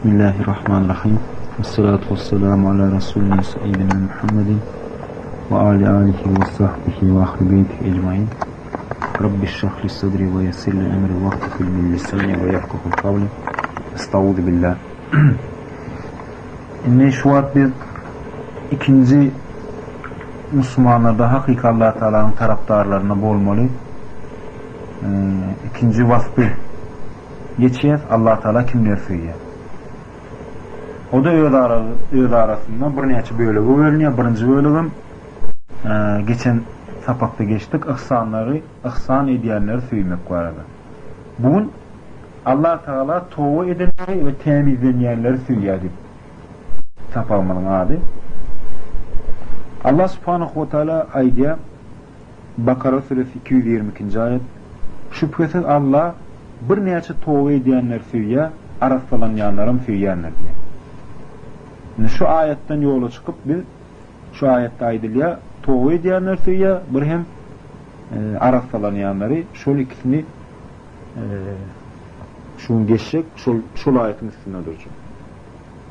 Bismillahirrahmanirrahim. Vessalatu vesselamu ala Resulina seyyidina Muhammedin ve alihi ve sahbihi ve ahli beyti ecmaîn. Rabbi şrah li sadri ve yessir li emri vahdlul min lisani ve yefkahu kavli. Estağfurullah billah. Şu vaat bir ikinci Müslümanlarda hakiki Allah Teala'nın taraftarlarına bolmalı. İkinci vasfı geçiyor. Allah Teala kimler söylüyor? O da öyle arasında bir neçe bölüğü bölünüyor. Birinci bölüğüm geçen sapakta geçtik. İhsan edenleri söylemek var arada. Bugün Allah Teala tövbe edenleri ve temizleyenleri söylüyor deyip sapağımın adı. Allah Subhanahu ve Teala aydiya Bakara suresi 222. ayet şüphesiz Allah bir neçe tövbe edenler söylüyor, araslananlarım söylüyenler diye. Yani şu ayetten yola çıkıp biz şu ayette aydılya tövbe edenler söylüyor, bir hem araslananları şol ikisini şunu geçecek, şol ayetin üstüne duracak.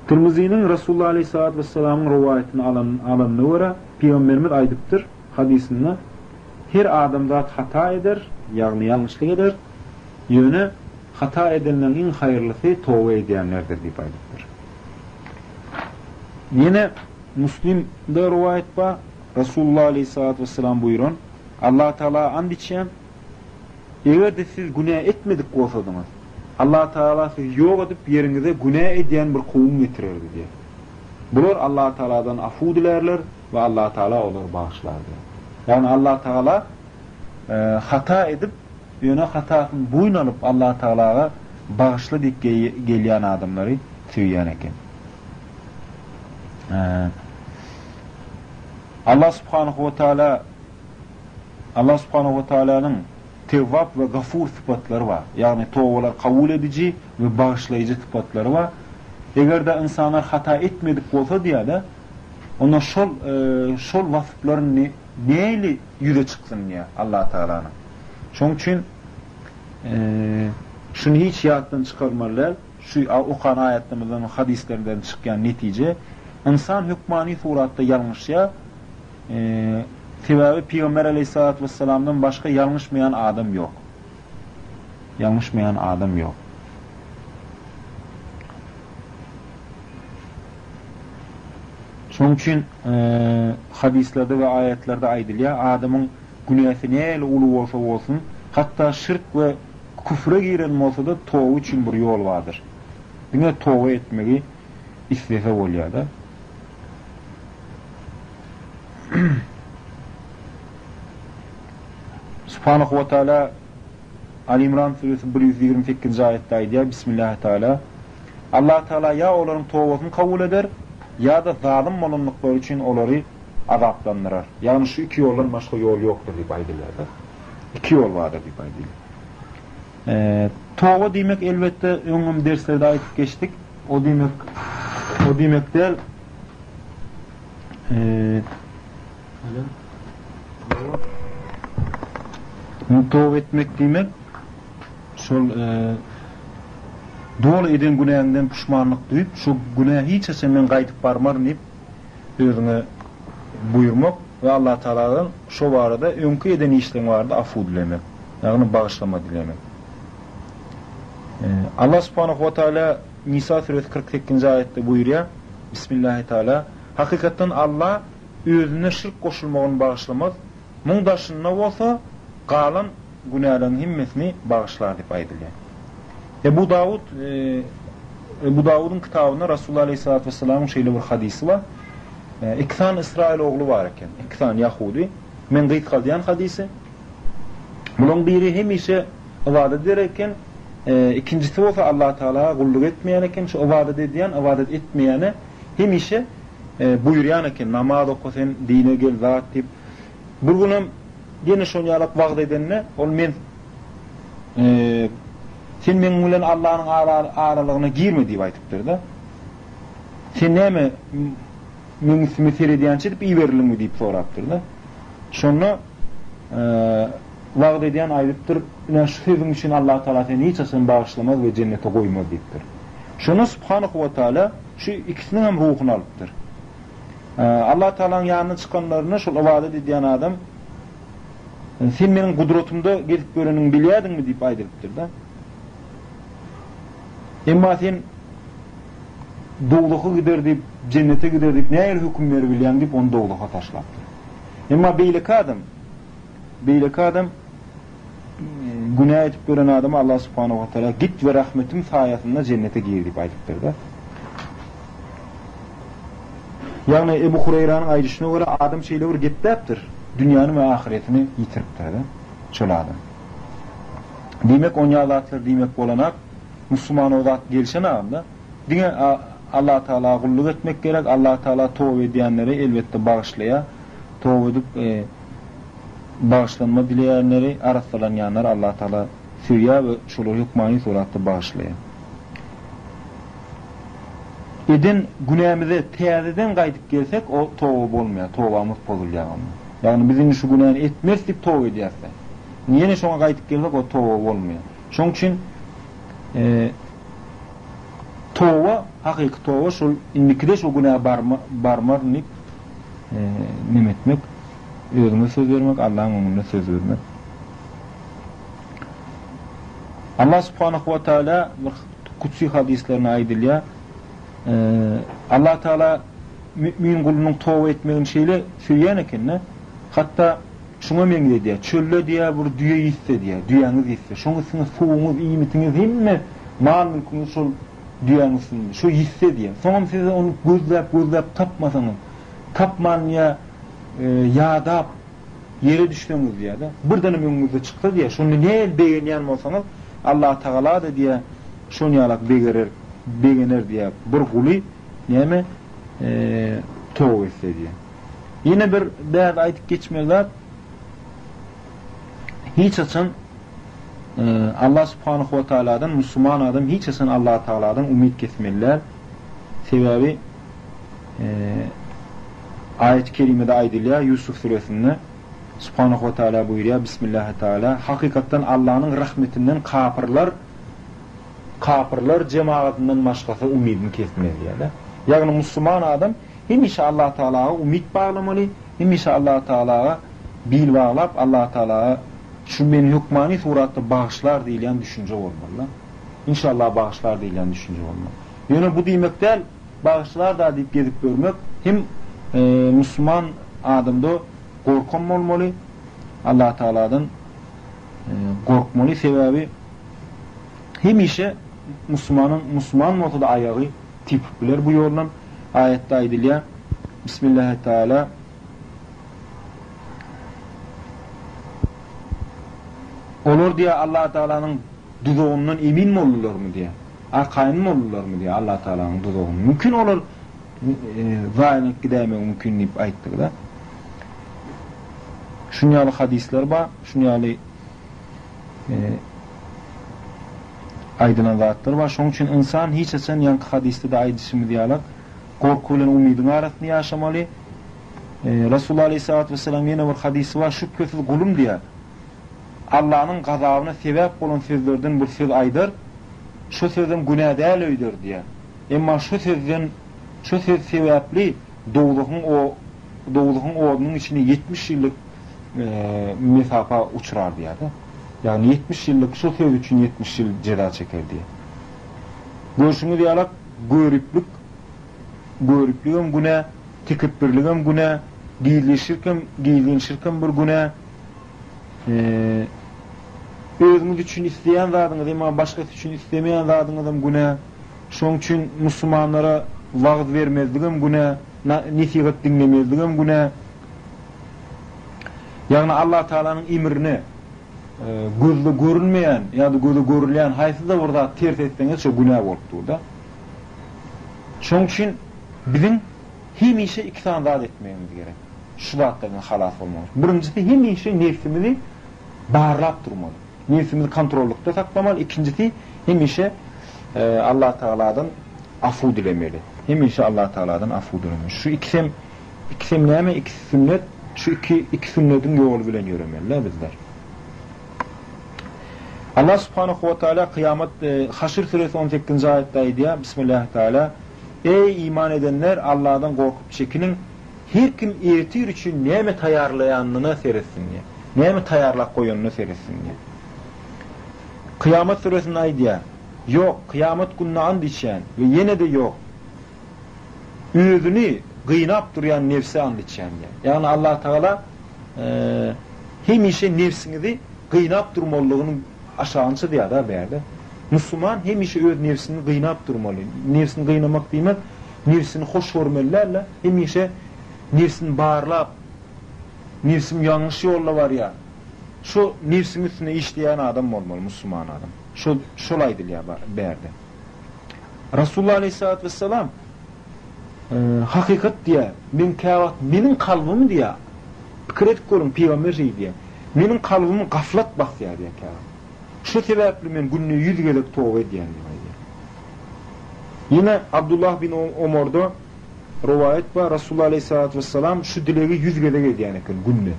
Tirmizi'nin Resulullah Aleyhisselatü Vesselam'ın rivayetini alanına göre Peygamberimiz aydıptır hadisinde her adamda hata eder, yani yanlışlık eder, yönü hata edenlerin en hayırlısı tövbe edenlerdir deyip aydıptır. Yine Müslim'de rivayet var, Resulullah Aleyhisselatü Vesselam buyurun, Allah Teala and içen, eğer de siz günah etmedik olsadınız, Allah Teala siz yok edip yerinize günah eden bir kavim getirirdi diye. Bunlar Allah Teala'dan afu dilerler ve Allah Teala onları bağışlar diye. Yani Allah Teala hata edip yöne hatasını boyun alıp Allah Teala'ya bağışla deyip gelen adamları söyleyen eken. Allah Subhanahu ve Teala'nın Tevvab ve Gafur sıfatları var. Yani tövbeler kabul edici ve bağışlayıcı sıfatları var. Eğer de insanlar hata etmedik olsa diye de ona şol vasıfların neyle yüze çıksın diye Allah Teala'nın. Şunun için şunu hiç yaddan çıkarmalılar. Şu okunan ayetlerimizden, hadislerden çıkan netice insan hükmani suratta yanlışya sebebi Peygamber Aleyhisselatü Vesselam'dan başka yanlışmayan adam yok. Yanlışmayan adam yok. Şunun için hadislerde ve ayetlerde aydılya adamın günahı neyle ulu olsa olsun, hatta şirk ve küfre giren olsa da tövbe için bir yol vardır. Yine tövbe etmeyi istese oluyor da. Subhanahu ve Teala Ali İmran suresi 128. ayette aydiya Bismillahirrahmanirrahim. Allah Teala ya onların tövbesini kabul eder ya da zalim olanlıkları için onları azaplandırır. Yani şu iki yoldan başka yol yoktur deyip aydillerde. İki yol vardır deyip aydillerde. Tövbe demek elbette öngüm derslerde ayıp geçtik. O demek değil tövbe etmek demek doğru eden günahından pişmanlık duyup şu günahı hiç esemden kayıtıp barmarım deyip özüne buyurmak ve Allah Teala'dan şu arada önkü eden işlem vardı afu dilemek. Yani bağışlama dilemek. Allah Subhanahu ve Teala Nisa suresi 48. ayette buyuruyor Bismillahirrahmanirrahim. Hakikaten Allah özüne şirk koşulmağını bağışlamaz. Mundaşınına olsa kalan günahların himmesini bağışlar deyip aydılıyor. Ebu Davud'un kitabında Resulullah Aleyhisselatü Vesselam'ın şeyli bir hadisi var. İki tane İsrail oğlu var iken, iki tane Yahudi, men gıyt kaldiyan hadisi. Bunun biri hem işe ibadet ederken, ikincisi olsa Allah Teala'ya kulluk etmeyen iken, şu ibadet ediyen, ibadet etmeyene hem işe buyuruyan iken, namaz oku sen dine gel zat deyip. Bugünüm yine şonyalak vaxt edenine, ol men sen men bilen Allah'ın aralığına girme deyip aytıptır da. Sen neme men ismi seyrediyançı deyip iyi verilir mi deyip soraptır da. Şonu vaxt ediyen aytıptır. Şu sözün için Allah Teala seni hiç asın bağışlamaz ve cennete koymaz deyiptir. Şunu Subhanahu ve Teala şu ikisinin hem ruhunu alıptır. Allah Teala'nın yanına çıkanlarına şu ibadet ediyen adam sen benim kudretimde gelip görenin biliyordun mu deyip aydırıptır da. Emma sen doğuluğa gider deyip, cennete gider deyip, ne hükümleri bilen deyip onu doğuluğa taşlattır. Emma beyleki adam günah etip gören adamı Allah Subhanahu ve Teala git ve rahmetim sayesinde cennete gir deyip aydırıptır da. Yani Ebu Hureyra'nın ayrışına göre adam şeyle vur gittaptır. Dünyanın ve ahiretini yitiriptir da. Şöyle adam. Demek onya zatlar demek olanak Müslüman o zat gelişen adamda. Dine Allah Teala kulluk etmek gerek. Allah Teala tövbe edenleri elbette bağışlaya. Tövbe edip bağışlanma dileyenleri arasalanyanlar Allah Teala süya ve şolu hükmani suratda bağışlaya. Edin günahımızı teyazeden kaydıp gelsek o tövbe olmuyor. Tövbamız bozuluyor. Yani bizim şu günahını etmez deyip tövbe ediyorsa. Niye şuna kaydıp gelsek o tövbe olmuyor. Şunun için tövbe, hakiki tövbe şu indikide şu günah barmar deyip nimetmek, özüne söz vermek, Allah'ın önüne söz vermek. Allah Subhanahu ve Teala kutsi hadislerine aydılıyor. Allah Teala mümin kulunun tövbe etmeğin şeyle söyleyen ekenine hatta şuna mengide diye çölle diye bu dünya hisse diye dünyanız hisse şunu sizin suğunuz iyimitiniz himme mal mülkünüz şu dünyanız şu hisse diye sonra size onu gözlep tapmasanız tapman ya yağda yere düştünüz diye de buradan önünüze çıktı diye şunu ne beğeniyen olsanız Allah Teala da diye şunu yalak beğenir diye bir kulu neyme tövbe etse diye. Yine bir değerli ayet geçmekler hiç açın Allah Subhanahu ve Teala'dan Müslüman adam hiç açın Allah Teala'dan umut kesmeliler. Sebebi ayet-i kerimede aydılıyor Yusuf suresinde Subhanahu ve Teala buyuruyor Bismillahirrahmanirrahim. Hakikaten Allah'ın rahmetinden kafirler cemaatinden başkası umidini kesmez yani. Yani Müslüman adam hem Allah Teala'ya umid bağlamalı, hem Allah Teala'ya bil bağlap Allah Teala'ya şu beni hükmani suratta bağışlar diyen düşünce olmalı. İnşallah bağışlar diyen düşünce olmalı. Yani bu demek değil, bağışlar da deyip gezip görmek hem Müslüman adamda korkum olmalı, Allah Teala'dan korkmalı sebebi hem işe Müslüman ortada ayağı tipler bu yoldan ayette aydılıyor. Bismillahirrahmanirrahim. Olur diye Allah Teala'nın düzağından emin mi olurlar mı diye? Arkayın mı olurlar mı diye Allah Teala'nın düzağından. Mümkün olur zayinek gidememek mümkün deyip ayettir da. Şunyalı hadisler var, şunyalı aydılan zatlar var. Şunun için insan hiç esen yankı hadiste de aydışımı diyalak korkuyla umidin arasını yaşamalı. Resulullah Aleyhisselatü Vesselam yine bir hadisi var. Şüphesiz kulum diye Allah'ın gazabına sebep olan sözlerden bir söz aydır. Şu sözün günah değil öyledir diye. Ama şu söz sebepli doğuluğun ordunun içine 70 yıllık mesafa uçurar diye de. Yani 70 yıllık şu söz için 70 yıl ceza çeker diye. Görüşünü diyalak görüplüğüm günah, tekbirliğim günah, giyilişirken bir günah, özümüz için isteyen zadınız ama başkası için istemeyen zadınız günah. Şunun için Müslümanlara vaaz vermezliğim günah, nasihat dinlemezliğim günah. Yani Allah Teala'nın emrini gözle görünmeyen ya da gözle görülen haysı da orada ters etseniz şu günah oldu da. Şunun için bizim hem işe iki tane zat etmemiz gerek. Şu zatlardan halas olmalı. Birincisi hem işe nefsimizi bağırlap durmalı. Nefsimizi kontrollükte saklamalı. İkincisi hem işe Allah Teala'dan affu dilemeli. Hem işe Allah Teala'dan affu dilemeli. Şu ikisem ne mi? İkisi sünnet. Şu iki sünnetin yolu bilen yürümeliler bizler. Allah subhanahu wa ta'ala kıyamet Haşr suresi 18. ayette diyor. Bismillahirrahmanirrahim. Ey iman edenler, Allah'dan korkup çekinin. Her kim ertir için nimet ayarlayanını seyretsin diye. Nimet ayarlap koyununu seyretsin diye. Kıyamet suresinin aydiya. Yok, kıyamet gününe and içen ve yine de yok. Özünü kıynap duruyan nefse and içen diye. Yani Allah Teala hemişe nefsini kıynap durmalılığının aşağınsı diye da verdi. Müslüman hemişe öz nefsini kıynap durmalı. Nefsini kıynamak demek, nefsini hoş görmelerle hemişe nefsini bağırlap, nefsim yanlış yolla var ya, şu nefsin üstüne işleyen adam olmalı, Müslüman adam. Şolaydı ya berdi. Resulullah Aleyhisselatü Vesselam hakikat diye, benim kalbim diye, kritik olun peygamber şey diye, benim kalbimin gaflat baktı ya diye kâvat. Şu sebeple men günlüğü 100 gelip tövbe ediyen diye. Yine Abdullah bin Ömer'de rivayet var. Resulullah Aleyhisselatü Vesselam şu dileği 100 gelip ediyen günlüğü.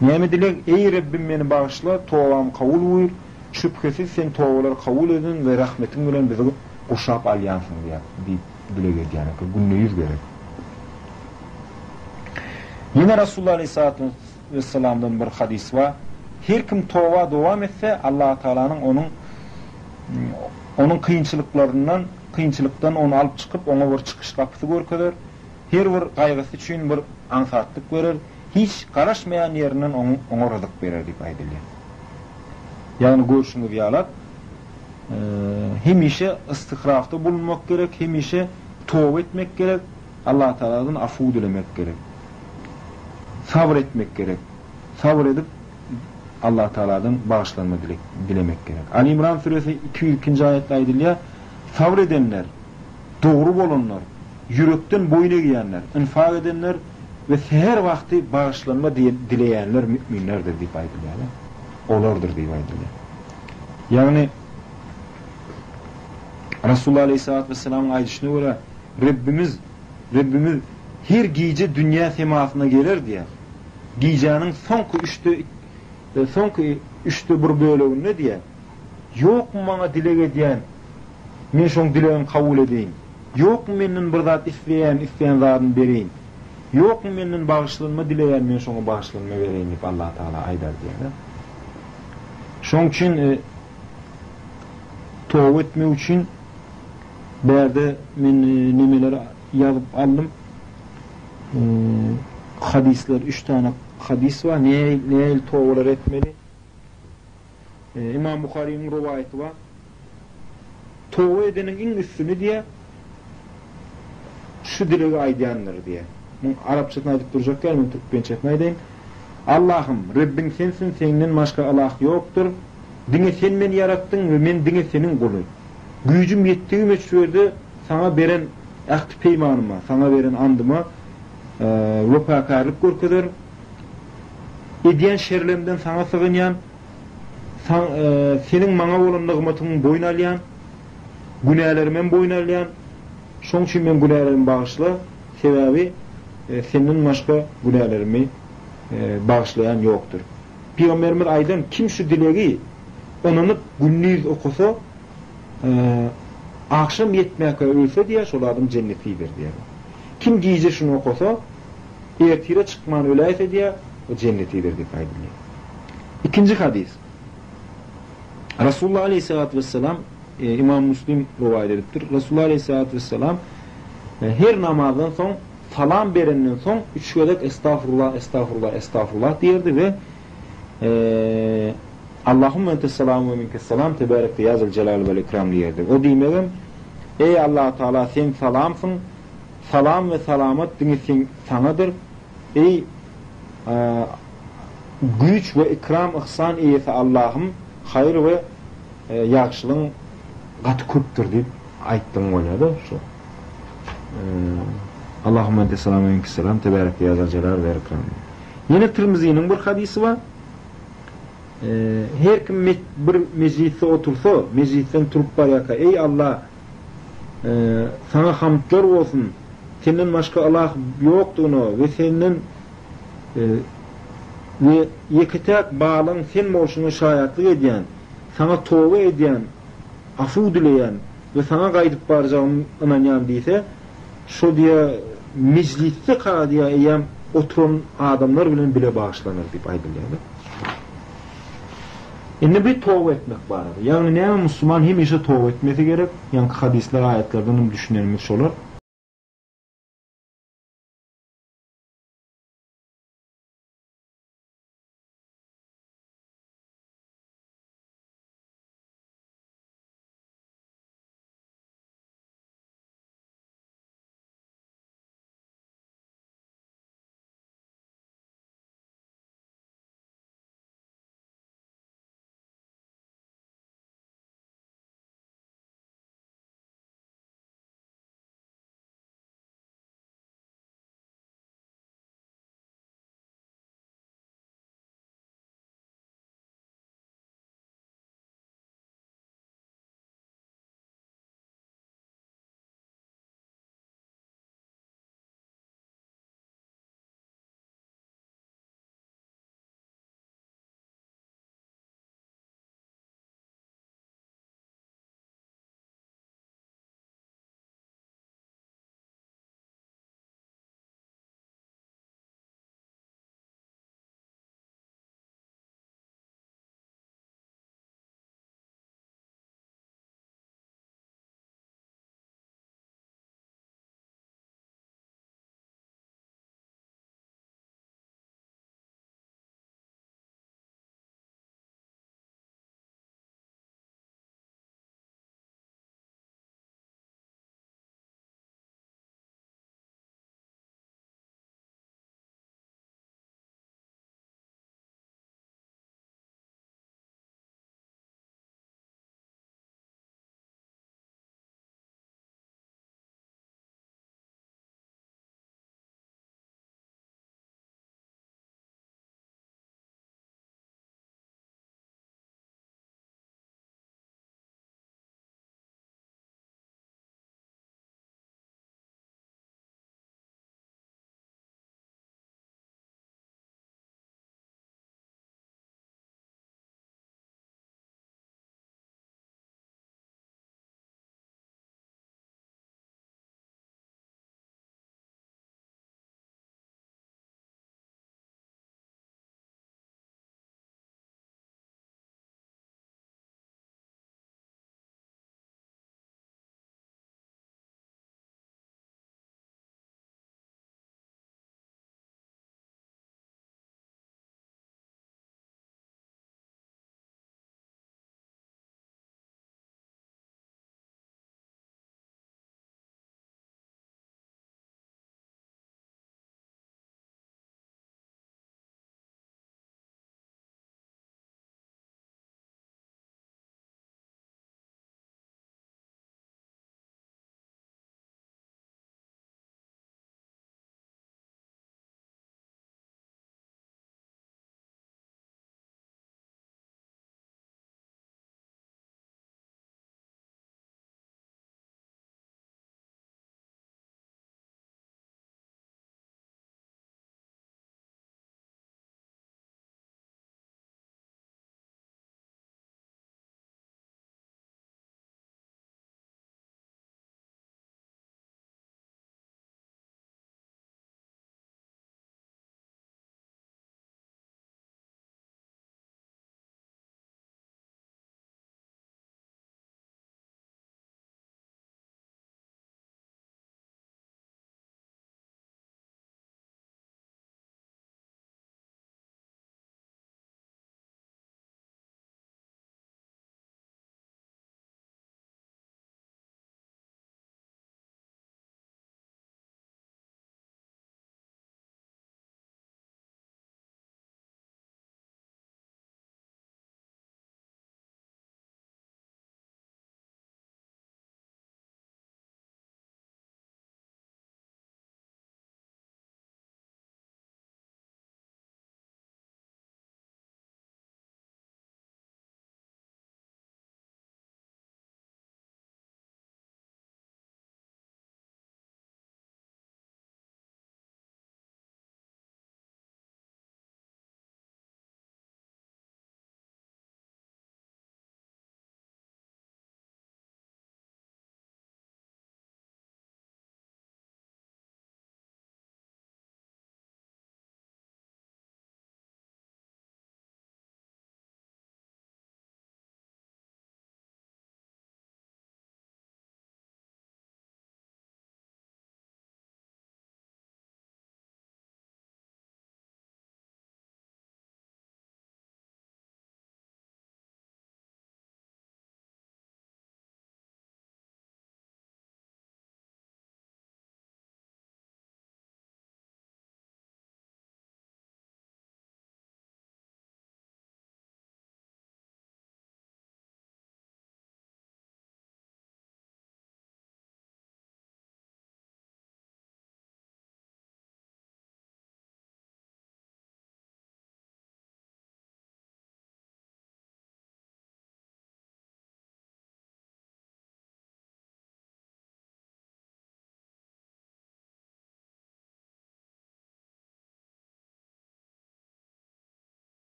Niyemi dilek, ey Rabbim beni bağışla, tövbam kabul buyur. Şüphesiz sen tövbeleri kabul edin ve rahmetin bilen bizi kuşap alyansın diye dilek ediyen günlüğü 100 gelip. Yine Resulullah Aleyhisselatü Vesselam'dan bir hadis var. Her kim tövbe devam etse Allah Teala'nın onun kıyınçılıktan onu alıp çıkıp ona bir çıkış kapısı görkeler. Her bir kaygısı için bir ansatlık verir. Hiç karışmayan yerinden ona rızık verir deyip aydılıyor. Yani görüşünü yalat. Hem işe istikrafta bulunmak gerek, hem işe tövbe etmek gerek. Allah Teala'dan afu dilemek gerek. Sabır etmek gerek. Sabır edip Allah Teala'dan bağışlanma dilemek gerek. Ali İmran suresi 2. ayette aydılıyor. Sabredenler, doğru olanlar, yürekten boyun eğenler, infak edenler ve seher vakti bağışlanma dileyenler müminlerdir deyip aydılıyor. Olardır deyip aydılıyor. Yani Resulullah Aleyhisselatü Vesselam'ın ayetine göre Rabbimiz her gece dünya semasına gelir diye gecenin sonki üçte bir bölümü ne diye? Yok mu bana dilek ediyen, men şon dileğini kabul edeyim? Yok mu menden bir zat isteyen zatını bereyim? Yok mu menden bağışlanma dileyen, men şona bağışlanma vereyim deyip Allah Teala aydar diye. Şon için tövbe etmek için berde men nimeleri yazıp aldım. Hadisler 3 tane hadis var. Neye tövbeler etmeli? İmam Bukhari'nin rivayeti var. Tövbe edenin en üstünü diye şu dileği aydayanlar diye. Arapçasını aydık duracak gelmeyin, Türkçe etmeydeyim. Allah'ım, Rabbin sensin, senden başka Allah yoktur. Dine sen beni yarattın ve men dine senin kulun. Gücüm yettiğim ölçüde sana veren ahd peymanıma, sana veren andıma vefakarlık görkedir. Ediyen şerlemden sana sığınyan, senin bana olan nıgmatının boyun alayan, günahlarımın boyun alayan, şoň üçin men günahlarımı bağışla, sebebi senin başka günahlarımı bağışlayan yoktur. Peygamberimiz aydan kim şu dileği onunu günlüğüz okusa akşam yetmeye ölse diye şolardım cennetidir diye. Kim giyce şunu okusa ertire çıkman öyleyse diye o cennetidir diye kaydediyor. İkinci hadis. Resulullah Aleyhisselatü Vesselam İmam Müslim rivayet ediptir. Resulullah Aleyhisselatü Vesselam her namazdan son salam berenden son 3 kere estağfurullah estağfurullah estağfurullah derdi ve Allahümme entes selam ve minkes selam tebarek ve yazıl celal ve ikram derdi. O demeğim ey Allah Teala sen salamsın, salam ve salamet dinlesin sanadır. Ey güç ve ikram ihsan eyesi Allah'ım hayır ve yakşılığın katı köptür deyip ayttım oynadı. Allahümme entes selam ve minkes selam tebarek ve yazıl celal ve ikram. Yine Tirmizi'nin bir hadisi var. Her kim bir mecliste otursa, meclisten turup baraka, ey Allah sana hamdlar olsun, senden başka Allah yoktuğunu ve senin ve yekitek bağlan sen bolşunu şayatlık ediyen, sana tövbe eden, afu dileyen ve sana qayıdıp baracağım inanyan deyse, şu diye meclisde kara diye eyyem oturan adamlar bilen bile bağışlanır deyip aydınlayalım. Indi bir tövbe etmek var. Yani ne Müslüman hem işe tövbe etmesi gerek. Yani hadisler, ayetlerden düşünülmüş olur.